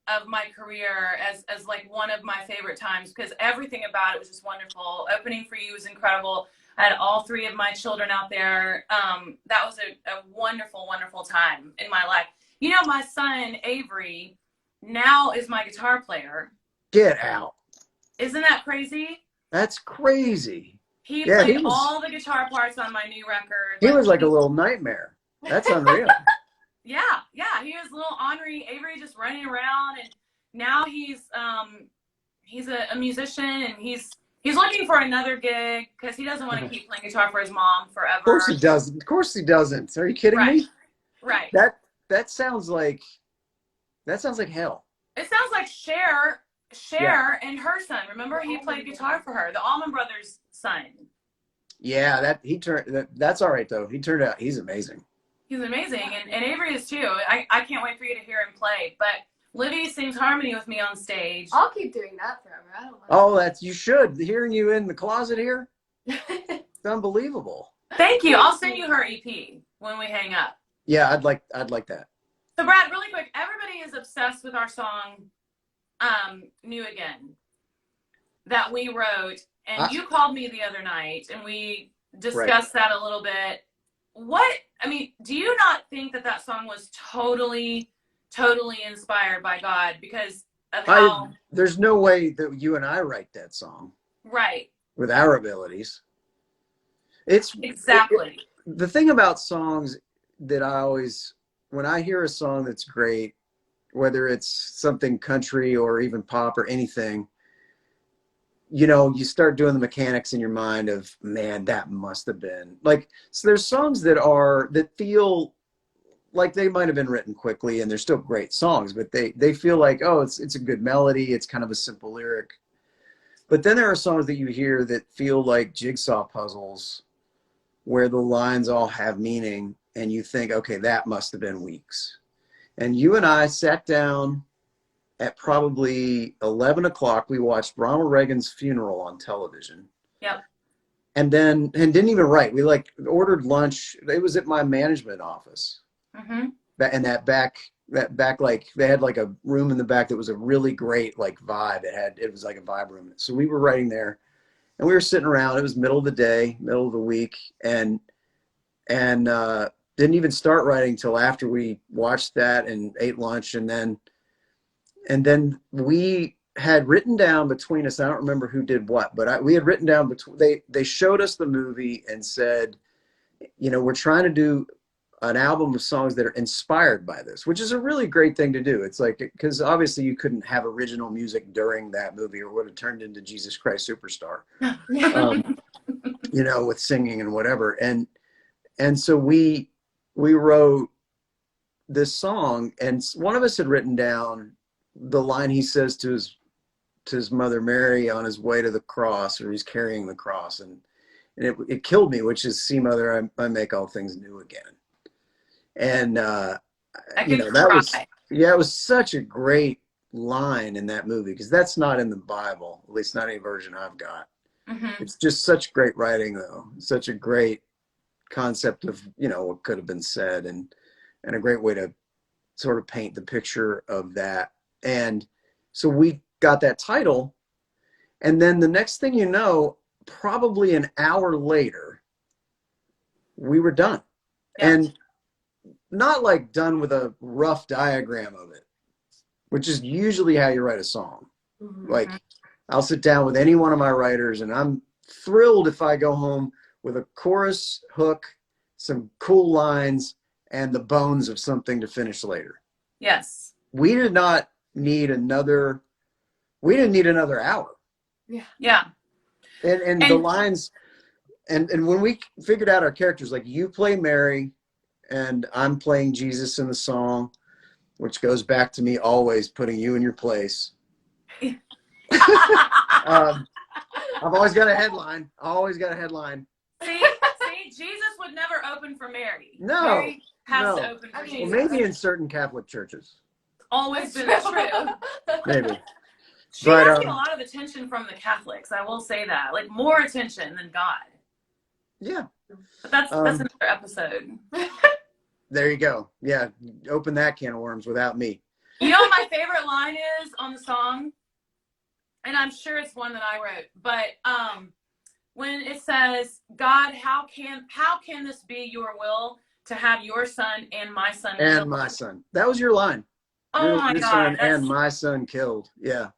of my career as like one of my favorite times because everything about it was just wonderful. Opening for you was incredible. I had all three of my children out there. That was a wonderful, wonderful time in my life. My son, Avery, now is my guitar player. Get out. Isn't that crazy? That's crazy. He played all the guitar parts on my new record. He was like a little nightmare. That's unreal. Yeah. He was little Henri Avery just running around, and now he's a musician, and he's looking for another gig because he doesn't want to keep playing guitar for his mom forever. Of course he doesn't. Of course he doesn't. Are you kidding me? Right. That sounds like hell. It sounds like Cher and her son. Remember, he played guitar for her, the Allman Brothers' son. Yeah, that's all right though. He turned out he's amazing. He's amazing, and Avery is too. I can't wait for you to hear him play. But Livy sings harmony with me on stage. I'll keep doing that forever. I don't mind. Oh, you should. Hearing you in the closet here, it's unbelievable. Thank you. I'll send you her EP when we hang up. Yeah, I'd like that. So Brad, really quick, everybody is obsessed with our song, New Again, that we wrote. And you called me the other night, and we discussed that a little bit. Do you not think that song was totally inspired by God because of how... There's no way that you and I write that song. Right. With our abilities. Exactly. The thing about songs that when I hear a song that's great, whether it's something country or even pop or anything, you start doing the mechanics in your mind of, man, that must have been like, so there's songs that feel like they might've been written quickly and they're still great songs, but they feel like, oh, it's a good melody. It's kind of a simple lyric. But then there are songs that you hear that feel like jigsaw puzzles where the lines all have meaning and you think, okay, that must've been Weeks. And you and I sat down at probably 11 o'clock, we watched Ronald Reagan's funeral on television. Yep. And didn't even write. We ordered lunch. It was at my management office. Mm-hmm. And that back, they had like a room in the back that was a really great vibe. It was like a vibe room. So we were writing there and we were sitting around. It was middle of the day, middle of the week. And didn't even start writing till after we watched that and ate lunch. And then we had written down between us, I don't remember who did what, but we had written down they showed us the movie and said, we're trying to do an album of songs that are inspired by this, which is a really great thing to do. It's like, because obviously you couldn't have original music during that movie or it would have turned into Jesus Christ Superstar, with singing and whatever. And so we wrote this song, and one of us had written down the line he says to his mother Mary on his way to the cross, or he's carrying the cross, and it killed me, which is, see, mother, I make all things new again. And that was, it was such a great line in that movie, because that's not in the Bible, at least not any version I've got. It's just such great writing, though, such a great concept of what could have been said, and a great way to sort of paint the picture of that. And so we got that title, and then the next thing you know, probably an hour later, we were done. Yeah. And not like done with a rough diagram of it, which is usually how you write a song. Like, I'll sit down with any one of my writers, and I'm thrilled if I go home with a chorus hook, some cool lines, and the bones of something to finish later. Yes. We did not need another hour. Yeah. Yeah. And the lines, and when we figured out our characters, like, you play Mary and I'm playing Jesus in the song, which goes back to me always putting you in your place. I've always got a headline. See, Jesus would never open for Mary. No. Mary has to open for Jesus. Well, maybe in certain Catholic churches. Always been true. Maybe. She has a lot of attention from the Catholics. I will say that, like, more attention than God. Yeah. But that's another episode. There you go. Yeah, open that can of worms without me. You know what my favorite line is on the song? And I'm sure it's one that I wrote, but when it says, God, how can this be your will to have your son and my son killed? And my son. That was your line. Oh my your God. Son and my son killed. Yeah.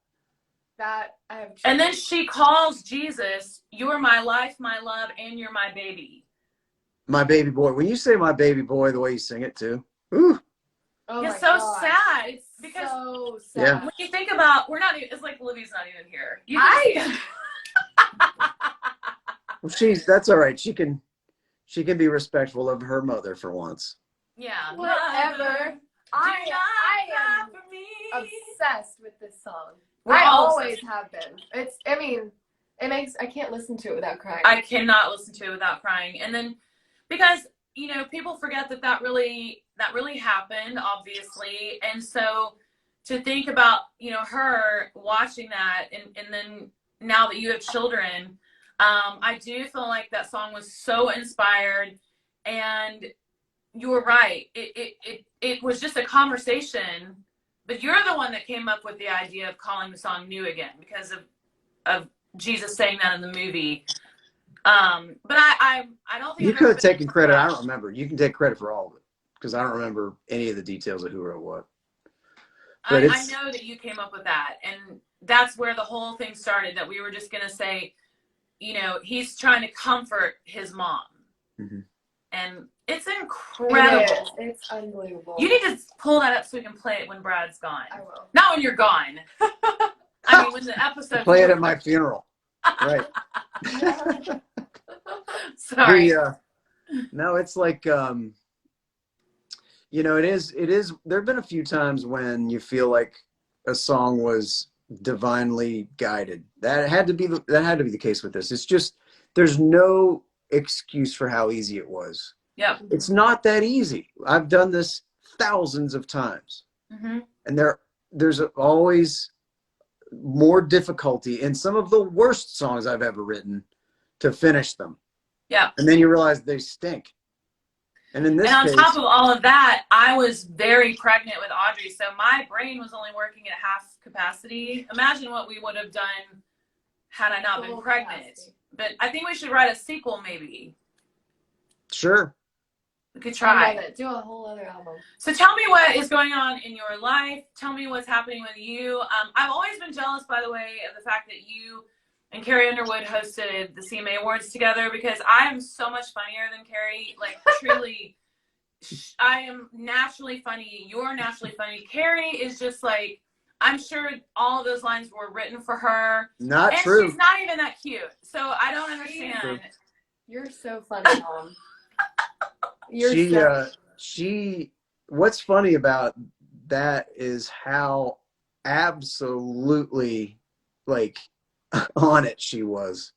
That I have. And then she calls Jesus, you're my life, my love, and you're my baby. My baby boy. When you say my baby boy, the way you sing it too. Ooh. Oh it's so sad. It's because so sad. Yeah. when you think about, it's like Livy's not even here. Well, that's all right. She can be respectful of her mother for once. Yeah. Whatever. I am for me. obsessed with this song. We're I all always have been. I can't listen to it without crying. I cannot listen to it without crying. And then, because, people forget that really happened, obviously. And so to think about, her watching that, and then now that you have children, I do feel like that song was so inspired. And you're right. It was just a conversation, but you're the one that came up with the idea of calling the song New Again because of Jesus saying that in the movie. But I don't think you could have taken credit. I don't remember. You can take credit for all of it because I don't remember any of the details of who wrote what. But I know that you came up with that, and that's where the whole thing started, that we were just going to say, he's trying to comfort his mom. Mm-hmm. And it's incredible. It's unbelievable. You need to pull that up so we can play it when Brad's gone. I will. Not when you're gone. I mean, when the episode. Play it at my funeral. Right. Sorry. No, it's like, it is. There have been a few times when you feel like a song was divinely guided. That had to be the case with this. It's just, there's no excuse for how easy it was. Yeah. It's not that easy. I've done this thousands of times. Mm-hmm. And there's always more difficulty in some of the worst songs I've ever written to finish them. Yeah. And then you realize they stink. And in this case, on top of all of that, I was very pregnant with Audrey, so my brain was only working at half capacity. Imagine what we would have done had I not been pregnant. Capacity. But I think we should write a sequel, maybe. Sure. We could I try. love it. Do a whole other album. So tell me what is going on in your life. Tell me what's happening with you. I've always been jealous, by the way, of the fact that you and Carrie Underwood hosted the CMA Awards together, because I am so much funnier than Carrie. Like, truly, I am naturally funny. You're naturally funny. Carrie is just like, I'm sure all of those lines were written for her. Not and true. she's not even that cute. So I don't understand. You're so funny, Mom. She what's funny about that is how absolutely like on it she was.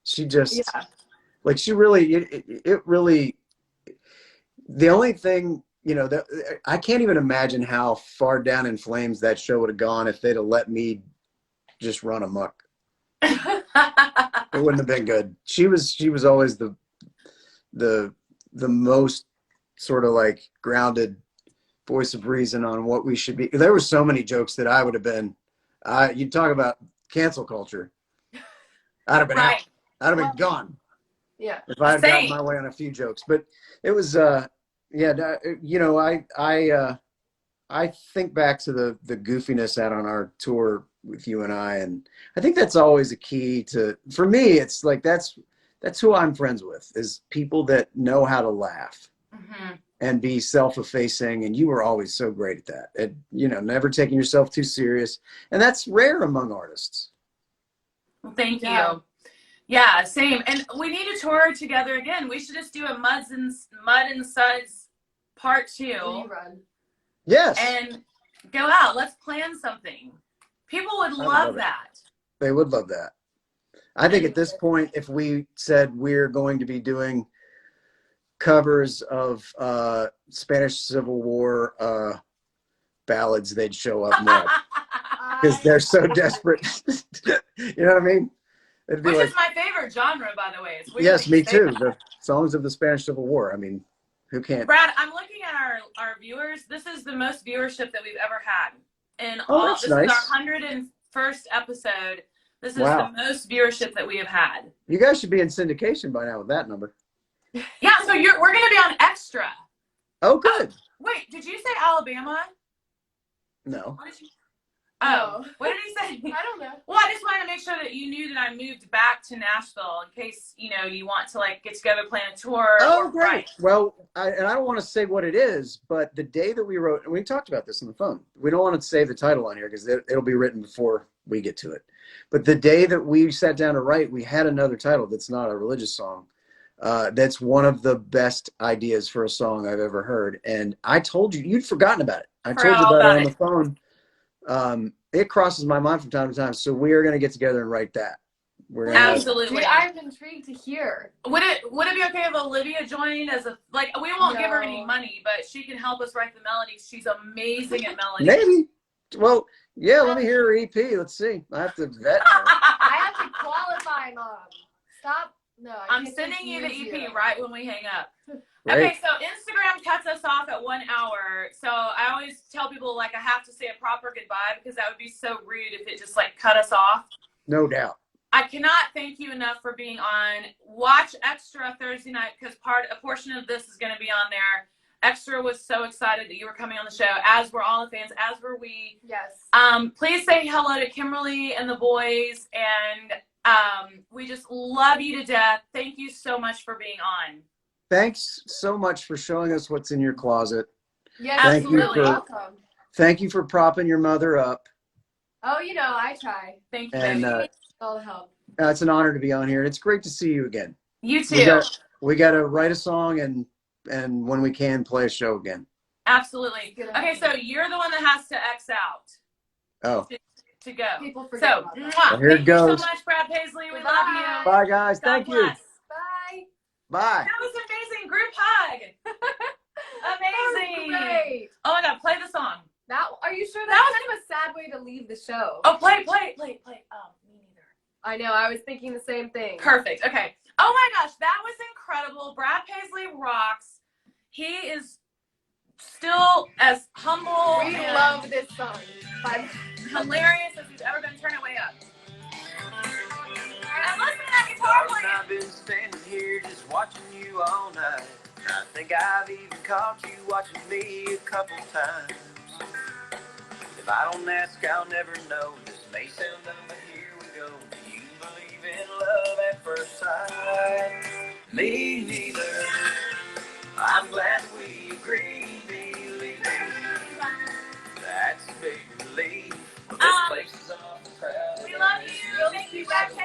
She just like she really it really, the only thing, you know, that I can't even imagine how far down in flames that show would have gone if they'd have let me just run amok. It wouldn't have been good. She was always the most sort of like grounded voice of reason on what we should be. There were so many jokes that I would have been, you talk about cancel culture. I'd have been out. I'd have been gone. Yeah. If I had gotten my way on a few jokes, but it was, you know, I think back to the goofiness out on our tour with you and and I think that's always a key to, for me, it's like, that's who I'm friends with, is people that know how to laugh. Mm-hmm. And be self-effacing, and you were always so great at that. And, you know, never taking yourself too serious, and that's rare among artists. Well, thank you. Yeah, same. And we need to tour together again. We should just do a Mud and Suds Part 2. Rerun. Yes. And go out. Let's plan something. People would love that. They would love that. I think at this point, if we said we're going to be doing covers of Spanish Civil War ballads, they'd show up more because they're so desperate. You know what I mean? It'd be Which is my favorite genre, by the way. It's weird yes, me too. That. The songs of the Spanish Civil War. I mean, who can't? Brad, I'm looking at our viewers. This is the most viewership that we've ever had. And that's this nice. is our 101st episode. This is the most viewership that we have had. You guys should be in syndication by now with that number. Yeah, so we're going to be on Extra. Oh, good. Wait, did you say Alabama? No. What did you? Oh, what did he say? I don't know. Well, I just wanted to make sure that you knew that I moved back to Nashville in case, you know, you want to like get together, plan a tour. Oh, great. Right. Well, I don't want to say what it is, but the day that we wrote, and we talked about this on the phone, we don't want to say the title on here because it'll be written before we get to it. But the day that we sat down to write, we had another title that's not a religious song. That's one of the best ideas for a song I've ever heard. And I told you, you'd forgotten about it. I told you about it on the phone. It crosses my mind from time to time. So we are going to get together and write that. We're gonna absolutely. I'm intrigued to hear. Would it be okay if Olivia joined as a, like, we won't give her any money, but she can help us write the melodies. She's amazing at melodies. Maybe. Well, yeah, let me hear her EP. Let's see. I have to vet her. I have to qualify, Mom. Stop. No, I'm sending you the EP right when we hang up. Right. Okay, so Instagram cuts us off at 1 hour. So I always tell people, like, I have to say a proper goodbye because that would be so rude if it just, like, cut us off. No doubt. I cannot thank you enough for being on. Watch Extra Thursday night because a portion of this is going to be on there. Extra was so excited that you were coming on the show, as were all the fans, as were we. Yes. Please say hello to Kimberly and the boys, and we just love you to death. Thank you so much for being on. Thanks so much for showing us what's in your closet. Yes, absolutely. Welcome. Thank you for propping your mother up. Oh, you know, I try. Thank you. And all the help. It's an honor to be on here. It's great to see you again. You too. We got to write a song and when we can, play a show again. Absolutely. Okay, so you're the one that has to X out. Oh. To go. People forget about that. Well, here it goes. Thank you so much, Brad Paisley. We love you. Bye, guys. Thank you. Bye. Bye. That was amazing. Group hug. Amazing. Great. Oh my God, play the song. Are you sure that was kind of a sad way to leave the show? Oh, play. Me neither. I know. I was thinking the same thing. Perfect. Okay. Oh my gosh, that was incredible. Brad Paisley rocks. He is still as humble. We love this song. Hilarious as he's ever been. Turn it way up. And listen to that guitar playing. I've been standing here just watching you all night. I think I've even caught you watching me a couple times. If I don't ask, I'll never know. This may sound dumb, but here we go. Do you believe in love at first sight? Me neither. I'm glad we agree. Believe that's a big relief. Well, this place is awful crowded. We love you. Thank you, Becky.